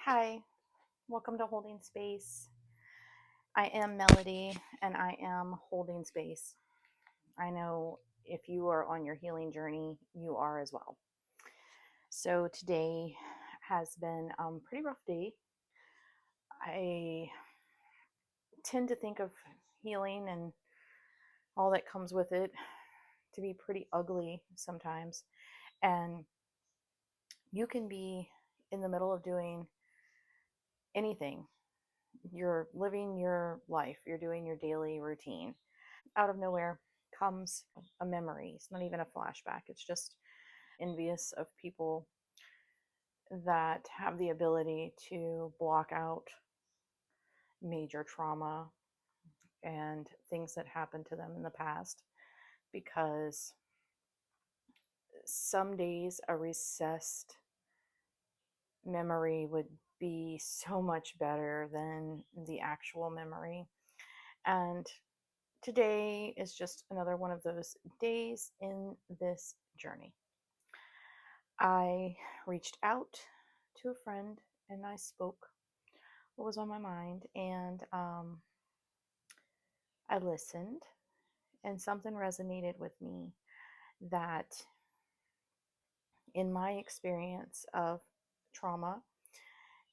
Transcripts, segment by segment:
Hi, welcome to Holding Space. I am Melody and I am holding space. I know if you are on your healing journey, you are as well. So today has been a pretty rough day. I tend to think of healing and all that comes with it to be pretty ugly sometimes. And you can be in the middle of doing anything. You're living your life, you're doing your daily routine. Out of nowhere comes a memory. It's not even a flashback. It's just envious of people that have the ability to block out major trauma and things that happened to them in the past because some days a recessed memory would be so much better than the actual memory. And today is just another one of those days in this journey. I reached out to a friend and I spoke what was on my mind, and I listened, and something resonated with me that in my experience of trauma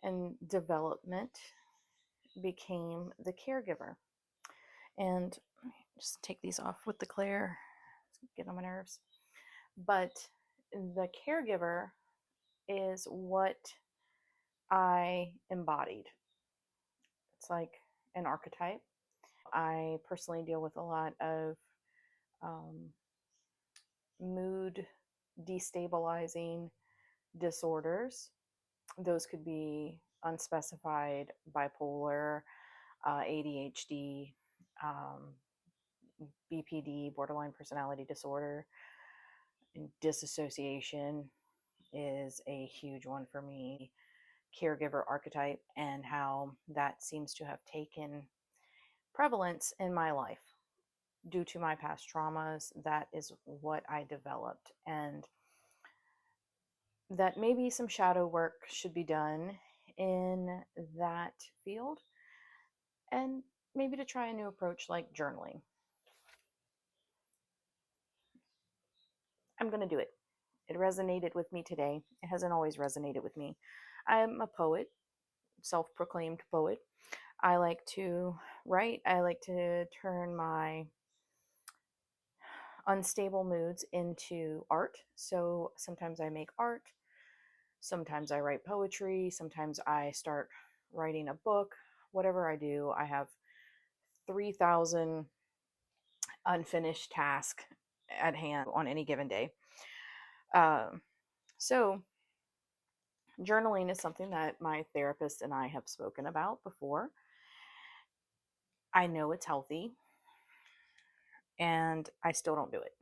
and development became the caregiver. And just take these off with the glare, get on my nerves. But the caregiver is what I embodied. It's like an archetype. I personally deal with a lot of um, mood destabilizing disorders. Those could be unspecified bipolar, ADHD, um, BPD, borderline personality disorder, and disassociation is a huge one for me. Caregiver archetype and how that seems to have taken prevalence in my life due to my past traumas. That is what I developed. And that maybe some shadow work should be done in that field, and maybe to try a new approach like journaling. I'm going to do it. It resonated with me today. It hasn't always resonated with me. I'm a poet, self proclaimed poet. I like to write, I like to turn my unstable moods into art. So sometimes I make art, sometimes I write poetry, sometimes I start writing a book. Whatever I do, I have 3,000 unfinished tasks at hand on any given day. Um, so, journaling is something that my therapist and I have spoken about before. I know it's healthy, and I still don't do it.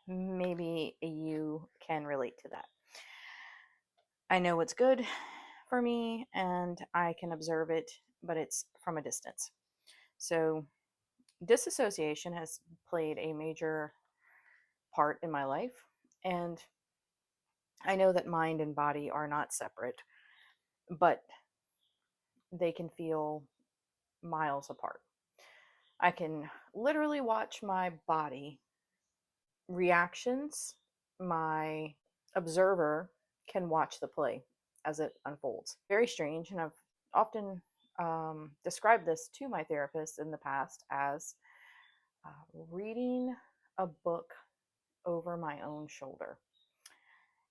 Maybe you can relate to that. I know it's good for me, and I can observe it, but it's from a distance. So, disassociation has played a major part in my life, and I know that mind and body are not separate, but they can feel miles apart. I can literally watch my body reactions. My observer can watch the play as it unfolds. Very strange, and I've often described this to my therapist in the past as uh, reading a book over my own shoulder.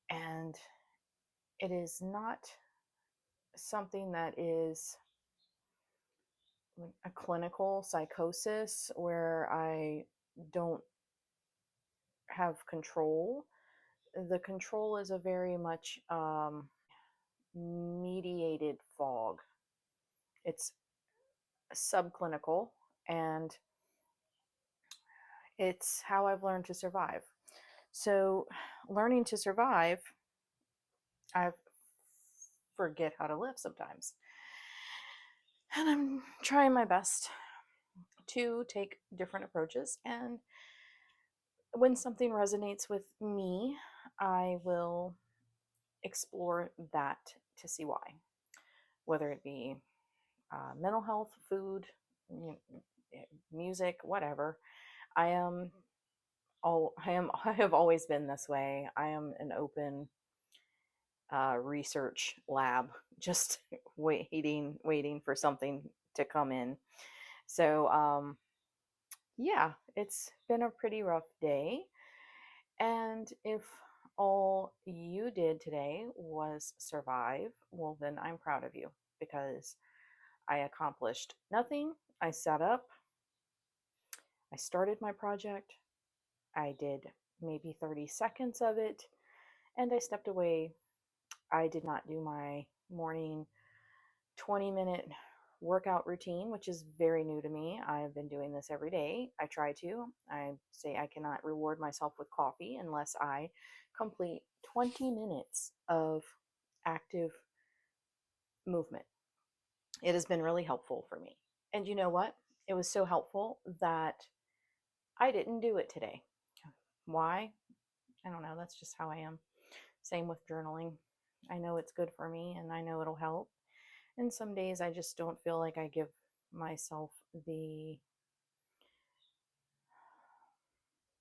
And it is not something that is a clinical psychosis where I don't have control. The control is a very much mediated fog. It's subclinical, and it's how I've learned to survive. So, learning to survive, I forget how to live sometimes. And I'm trying my best to take different approaches. And when something resonates with me, I will explore that to see why, whether it be mental health, food, music, whatever. I am I have always been this way. I am an open research lab, just waiting for something to come in. So, yeah, it's been a pretty rough day. And if all you did today was survive, well, then I'm proud of you because I accomplished nothing. I sat up, I started my project, I did maybe 30 seconds of it, and I stepped away. I did not do my morning 20-minute workout routine, which is very new to me. I've been doing this every day. I try to. I say I cannot reward myself with coffee unless I complete 20 minutes of active movement. It has been really helpful for me. And you know what? It was so helpful that I didn't do it today. Why? I don't know. That's just how I am. Same with journaling. I know it's good for me and I know it'll help. And some days I just don't feel like I give myself the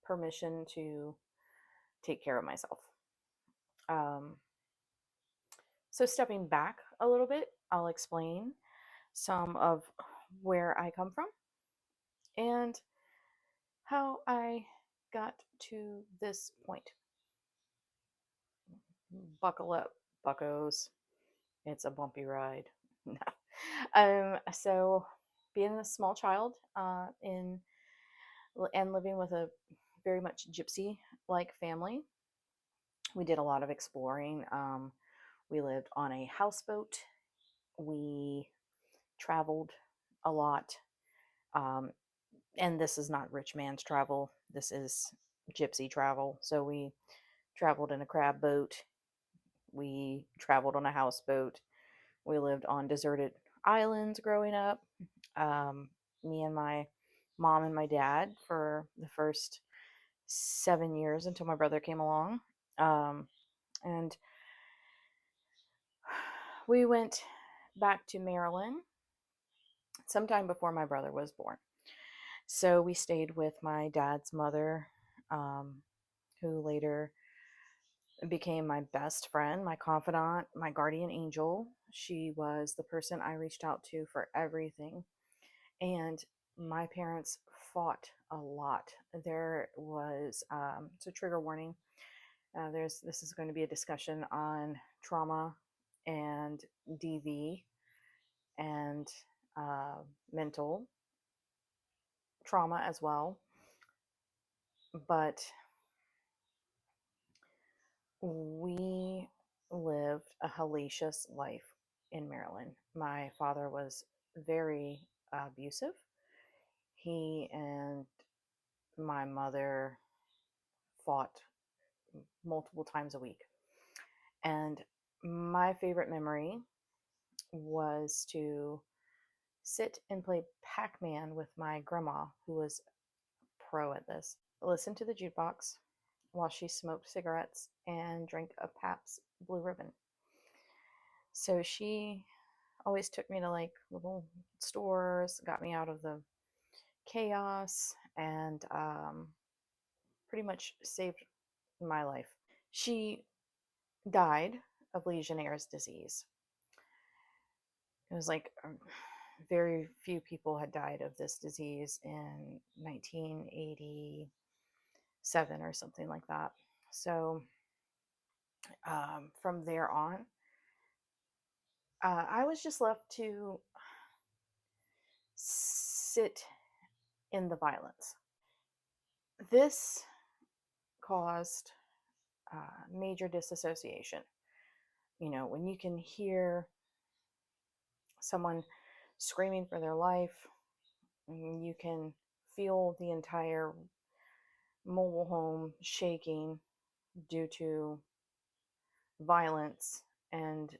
permission to take care of myself. Um, so, stepping back a little bit, I'll explain some of where I come from and how I got to this point. Buckle up, buckos. It's a bumpy ride. So, being a small child and living with a very much gypsy like family, we did a lot of exploring. We lived on a houseboat. We traveled a lot. Um, and this is not rich man's travel. This is gypsy travel. So we traveled in a crab boat. We traveled on a houseboat. We lived on deserted islands growing up. Um, Me and my mom and my dad for the first 7 years until my brother came along. And we went back to Maryland sometime before my brother was born. So we stayed with my dad's mother, um, who later became my best friend, my confidant, my guardian angel. She was the person I reached out to for everything. And my parents fought a lot. There was, it's a trigger warning. This is going to be a discussion on trauma and DV and mental trauma as well. But we lived a hellacious life in Maryland. My father was very abusive. He and my mother fought multiple times a week. And my favorite memory was to sit and play Pac Man with my grandma, who was pro at this. Listen to the jukebox while she smoked cigarettes and drank a Pabst Blue Ribbon. So she always took me to like little stores, got me out of the chaos, and pretty much saved my life. She died of Legionnaire's disease. It was like very few people had died of this disease in 1987 or something like that. So from there on, I was just left to sit in the violence. This caused major disassociation. You know, when you can hear someone screaming for their life, you can feel the entire mobile home shaking due to violence and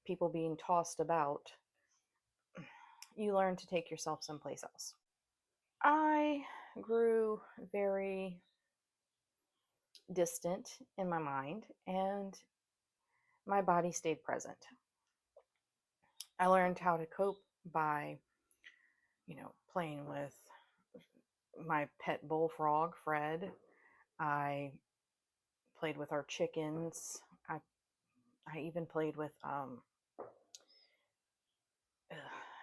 people being tossed about, you learn to take yourself someplace else. I grew very distant in my mind, and my body stayed present. I learned how to cope by, playing with my pet bullfrog, Fred. I played with our chickens. I even played with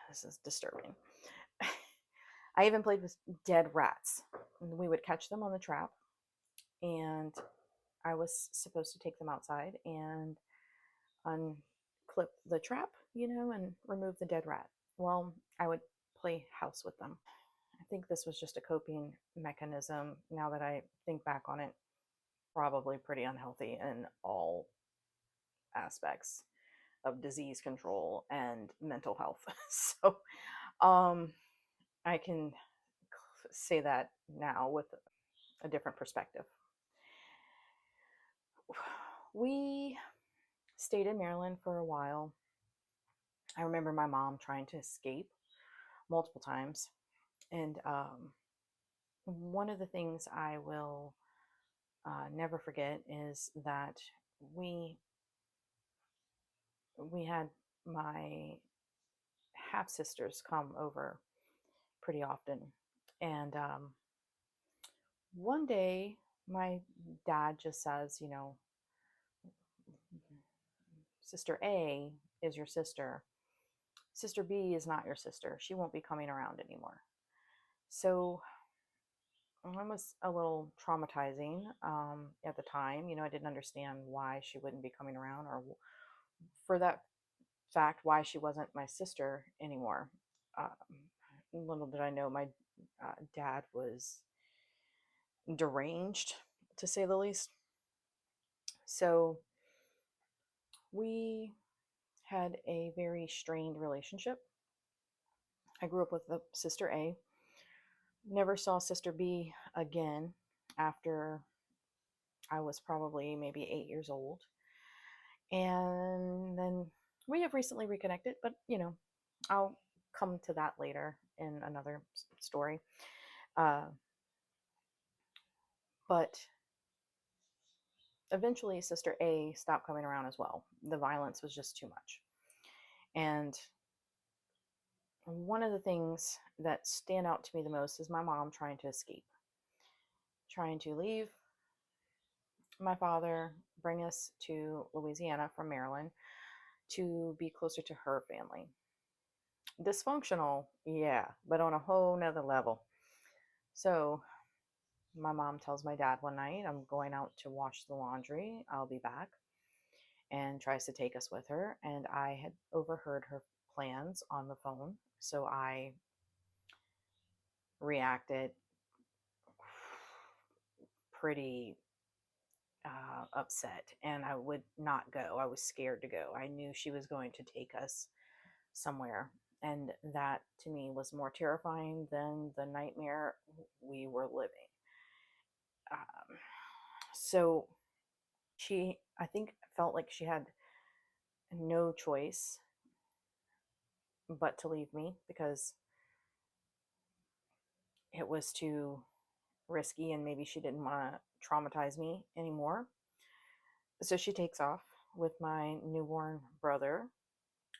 this is disturbing. I even played with dead rats. We would catch them on the trap, and I was supposed to take them outside and unclip the trap, and remove the dead rat. Well, I would play house with them. I think this was just a coping mechanism. Now that I think back on it, probably pretty unhealthy in all aspects of disease control and mental health. So, um, I can say that now with a different perspective. We stayed in Maryland for a while. I remember my mom trying to escape multiple times. And one of the things I will never forget is that we we had my half sisters come over pretty often, and one day my dad just says, Sister A is your sister. Sister B is not your sister. She won't be coming around anymore. So it was a little traumatizing at the time. I didn't understand why she wouldn't be coming around, or for that fact, why she wasn't my sister anymore. Um, Little did I know my dad was deranged, to say the least. So we had a very strained relationship. I grew up with the sister A. Never saw sister B again after I was probably maybe 8 years old. And then we have recently reconnected, but I'll come to that later in another story. Uh, but eventually, Sister A stopped coming around as well. The violence was just too much. And one of the things that stand out to me the most is my mom trying to escape, trying to leave my father, bring us to Louisiana from Maryland to be closer to her family. Dysfunctional, yeah, but on a whole nother level. So my mom tells my dad one night, I'm going out to wash the laundry. I'll be back. And tries to take us with her. And I had overheard her plans on the phone. So I reacted pretty upset, and I would not go. I was scared to go. I knew she was going to take us somewhere. And that to me was more terrifying than the nightmare we were living. Um, so she, I think, felt like she had no choice but to leave me because it was too risky and maybe she didn't want to traumatize me anymore. So she takes off with my newborn brother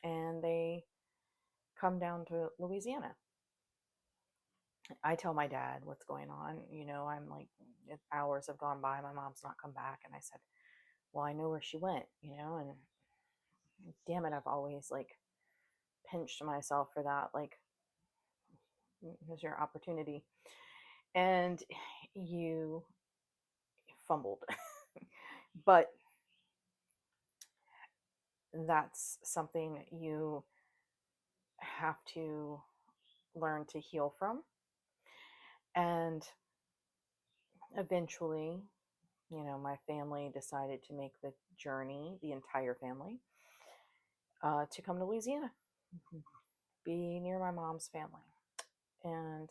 and they come down to Louisiana. I tell my dad what's going on. I'm like, hours have gone by. My mom's not come back. And I said, well, I know where she went, and damn it, I've always like pinched myself for that. Like, here's your opportunity. And you fumbled. But that's something you have to learn to heal from. And eventually, my family decided to make the journey, the entire family, to come to Louisiana, be near my mom's family. And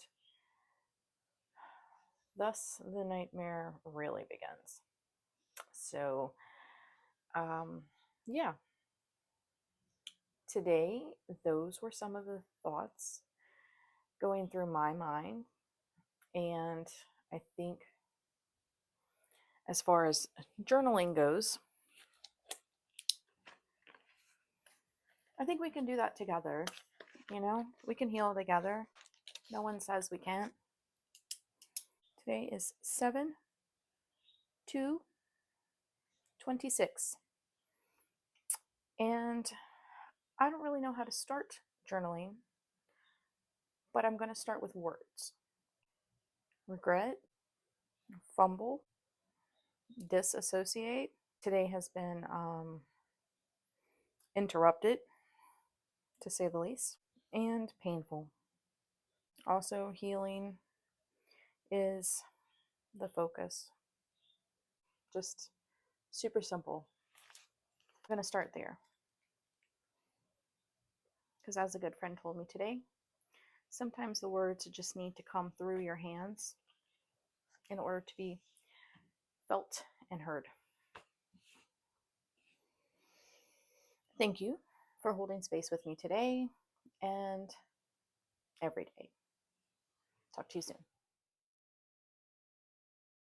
thus the nightmare really begins. So, yeah, today, those were some of the thoughts going through my mind. And I think As far as journaling goes, I think we can do that together. You know, we can heal together. No one says we can't. Today is 7/2/26. And I don't really know how to start journaling, but I'm going to start with words. Regret, fumble, disassociate. Today has been interrupted, to say the least, and painful. Also, healing is the focus. Just super simple. I'm going to start there. Because as a good friend told me today, sometimes the words just need to come through your hands in order to be felt and heard. Thank you for holding space with me today and every day. Talk to you soon.